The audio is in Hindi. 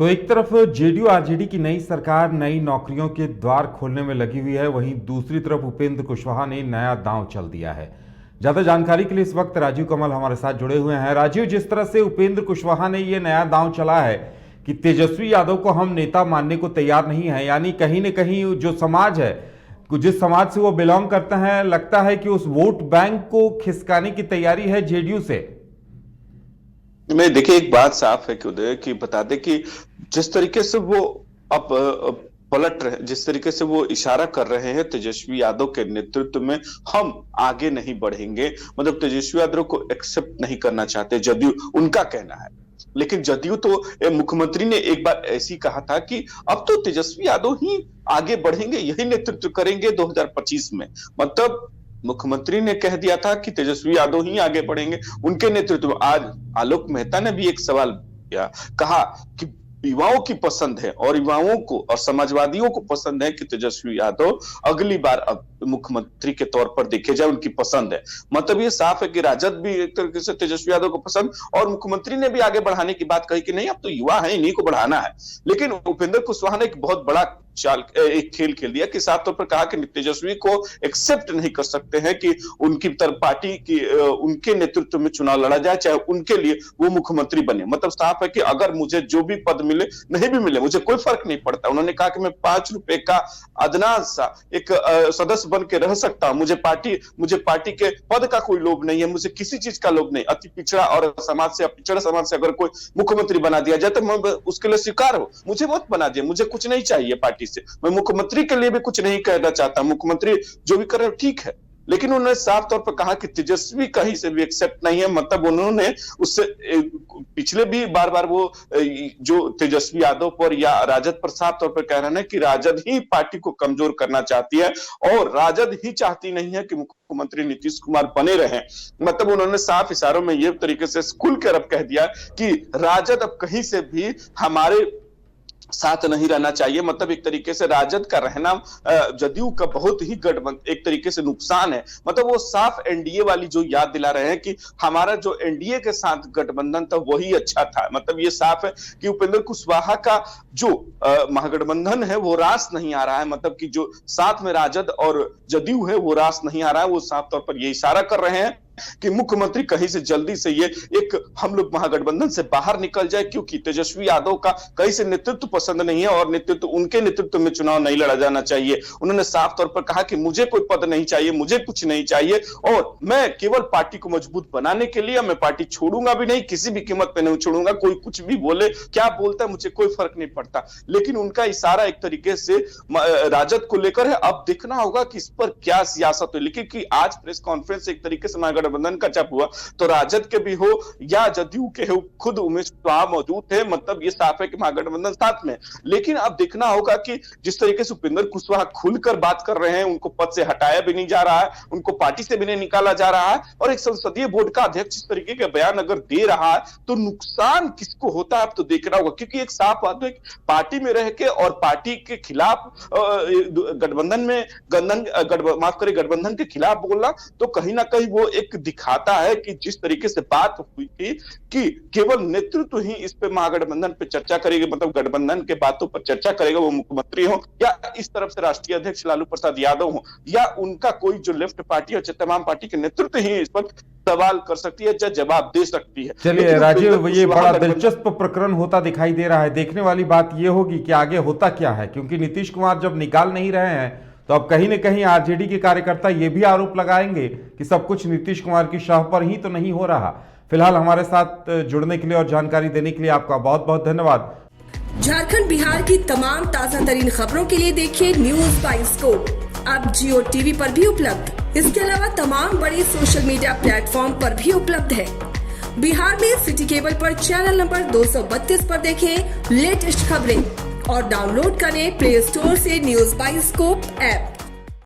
तो एक तरफ जेडीयू आरजेडी की नई सरकार नई नौकरियों के द्वार खोलने में लगी हुई है, वहीं दूसरी तरफ उपेंद्र कुशवाहा ने नया दांव चल दिया है। ज्यादा जानकारी के लिए इस वक्त राजीव कमल हमारे साथ जुड़े हुए हैं। राजीव, जिस तरह से उपेंद्र कुशवाहा ने यह नया दांव चला है कि तेजस्वी यादव को हम नेता मानने को तैयार नहीं है, यानी कहीं ना कहीं जो समाज है, जिस समाज से वो बिलोंग करते हैं, लगता है कि उस वोट बैंक को खिसकाने की तैयारी है जेडीयू से। मैं देखिए, एक बात साफ है कि उदय की बता दे कि जिस तरीके से वो अब पलट रहे, जिस तरीके से वो इशारा कर रहे हैं तेजस्वी यादव के नेतृत्व में हम आगे नहीं बढ़ेंगे, मतलब तेजस्वी यादव को एक्सेप्ट नहीं करना चाहते जदयू, उनका कहना है। लेकिन जदयू तो मुख्यमंत्री ने एक बार ऐसी कहा था कि अब तो तेजस्वी यादव ही आगे बढ़ेंगे, यही नेतृत्व करेंगे 2025 में। मतलब मुख्यमंत्री ने कह दिया था कि तेजस्वी यादव ही आगे बढ़ेंगे उनके नेतृत्व में। आज आलोक मेहता ने भी एक सवाल किया, कहा कि युवाओं की पसंद है और युवाओं को और समाजवादियों को पसंद है कि तेजस्वी यादव अगली बार अब मुख्यमंत्री के तौर पर देखे जाए, उनकी पसंद है। मतलब ये साफ है कि राजद भी एक तरीके से तेजस्वी यादव को पसंद, और मुख्यमंत्री ने भी आगे बढ़ाने की बात कही कि नहीं, अब तो युवा है, इन्हीं को बढ़ाना है। लेकिन उपेंद्र कुशवाहा ने एक बहुत बड़ा एक खेल खेल दिया कि साफ तौर पर कहा कि तेजस्वी को एक्सेप्ट नहीं कर सकते हैं कि उनकी तरफ पार्टी की उनके नेतृत्व में चुनाव लड़ा जाए, चाहे उनके लिए वो मुख्यमंत्री बने। मतलब साफ है कि अगर मुझे जो भी पद मिले, नहीं भी मिले, मुझे कोई फर्क नहीं पड़ता। उन्होंने कहा कि मैं 5 रुपए का अदना सा एक सदस्य बन के रह सकता हूं, मुझे पार्टी के पद का कोई लोभ नहीं है, मुझे किसी चीज का लोभ नहीं। अति पिछड़ा और समाज से पिछड़ा समाज से अगर कोई मुख्यमंत्री बना दिया जाए तो मैं उसके लिए स्वीकार हूं, मुझे मत बना दिए, मुझे कुछ नहीं चाहिए पार्टी से, मैं मुख्यमंत्री के लिए भी कुछ नहीं कहना चाहता, मुख्यमंत्री जो भी कर रहे ठीक है। लेकिन उन्होंने साफ तौर पर कहा कि तेजस्वी कहीं से भी एक्सेप्ट नहीं है। मतलब उन्होंने उससे पिछले भी बार वो जो तेजस्वी यादव पर या राजद पर साफ तौर पर कह रहे हैं कि राजद ही पार्टी को कमजोर करना चाहती है और राजद ही चाहती नहीं है कि मुख्यमंत्री नीतीश कुमार बने रहें। मतलब उन्होंने साफ इशारों में ये तरीके से खुल कर अब कह दिया कि राजद अब कहीं से भी हमारे साथ नहीं रहना चाहिए। मतलब एक तरीके से राजद का रहना जदयू का बहुत ही गठबंधन एक तरीके से नुकसान है। मतलब वो साफ एनडीए वाली जो याद दिला रहे हैं कि हमारा जो एनडीए के साथ गठबंधन था वही अच्छा था। मतलब ये साफ है कि उपेंद्र कुशवाहा का जो महागठबंधन है वो रास नहीं आ रहा है। मतलब कि जो साथ में राजद और जदयू है वो रास नहीं आ रहा है। वो साफ तौर पर ये इशारा कर रहे हैं कि मुख्यमंत्री कहीं से जल्दी से ये एक हम लोग महागठबंधन से बाहर निकल जाए, क्योंकि तेजस्वी यादव का कहीं से नेतृत्व पसंद नहीं है और नेतृत्व उनके नेतृत्व में चुनाव नहीं लड़ा जाना चाहिए। उन्होंने साफ तौर पर कहा कि मुझे कोई पद नहीं चाहिए, मुझे कुछ नहीं चाहिए और मैं केवल पार्टी को मजबूत बनाने के लिए मैं पार्टी छोड़ूंगा भी नहीं, किसी भी कीमत पे नहीं छोड़ूंगा। कोई कुछ भी बोले, क्या बोलता है, मुझे कोई फर्क नहीं पड़ता। लेकिन उनका इशारा एक तरीके से राजद को लेकर है। अब देखना होगा कि इस पर क्या सियासत है। लेकिन कि आज प्रेस कॉन्फ्रेंस एक तरीके से महागठबंधन का जब हुआ तो राजद के भी हो या जदयू के हो, खुद उमेश कुशवाहा मौजूद थे। मतलब ये साफ है कि महागठबंधन साथ में। लेकिन अब देखना होगा कि जिस तरीके से उपेंद्र कुशवाहा खुलकर बात कर रहे हैं, उनको पद से हटाया भी नहीं जा रहा है, उनको पार्टी से भी नहीं निकाला जा रहा है, और एक संसदीय बोर्ड का अध्यक्ष इस तरीके के बयान अगर दे रहा है तो नुकसान किसको होता है अब तो देखना होगा। क्योंकि एक साफ बात है, पार्टी में रह के और पार्टी के खिलाफ गठबंधन में गठबंधन के खिलाफ बोलना तो कहीं ना कहीं वो एक दिखाता है कि जिस तरीके से बात हुई थी कि केवल नेतृत्व ही इस पे महागठबंधन पे चर्चा करेगा, मतलब गठबंधन के बातों पर चर्चा करेगा, वो मुख्यमंत्री हो या इस तरफ से राष्ट्रीय अध्यक्ष लालू प्रसाद यादव हो या उनका कोई जो लेफ्ट पार्टी और तमाम पार्टी के नेतृत्व ही इस पर सवाल कर सकती है, जवाब दे सकती है। चलिए राजीव, ये बड़ा दिलचस्प प्रकरण होता दिखाई दे रहा है। देखने वाली बात ये होगी कि आगे होता क्या है, क्योंकि नीतीश कुमार जब निकाल नहीं रहे हैं तो अब कहीं न कहीं आरजेडी के कार्यकर्ता ये भी आरोप लगाएंगे कि सब कुछ नीतीश कुमार की शाह पर ही तो नहीं हो रहा। फिलहाल हमारे साथ जुड़ने के लिए और जानकारी देने के लिए आपका बहुत बहुत धन्यवाद। झारखंड बिहार की तमाम ताजा तरीन खबरों के लिए देखिए न्यूज बाय स्कोप। अब जियो टीवी पर भी उपलब्ध। इसके अलावा तमाम बड़े सोशल मीडिया प्लेटफॉर्म पर भी उपलब्ध है। बिहार में सिटी केबल पर चैनल नंबर 232 पर देखें लेटेस्ट खबरें और डाउनलोड करें प्ले स्टोर से न्यूज बाय स्कोप ऐप।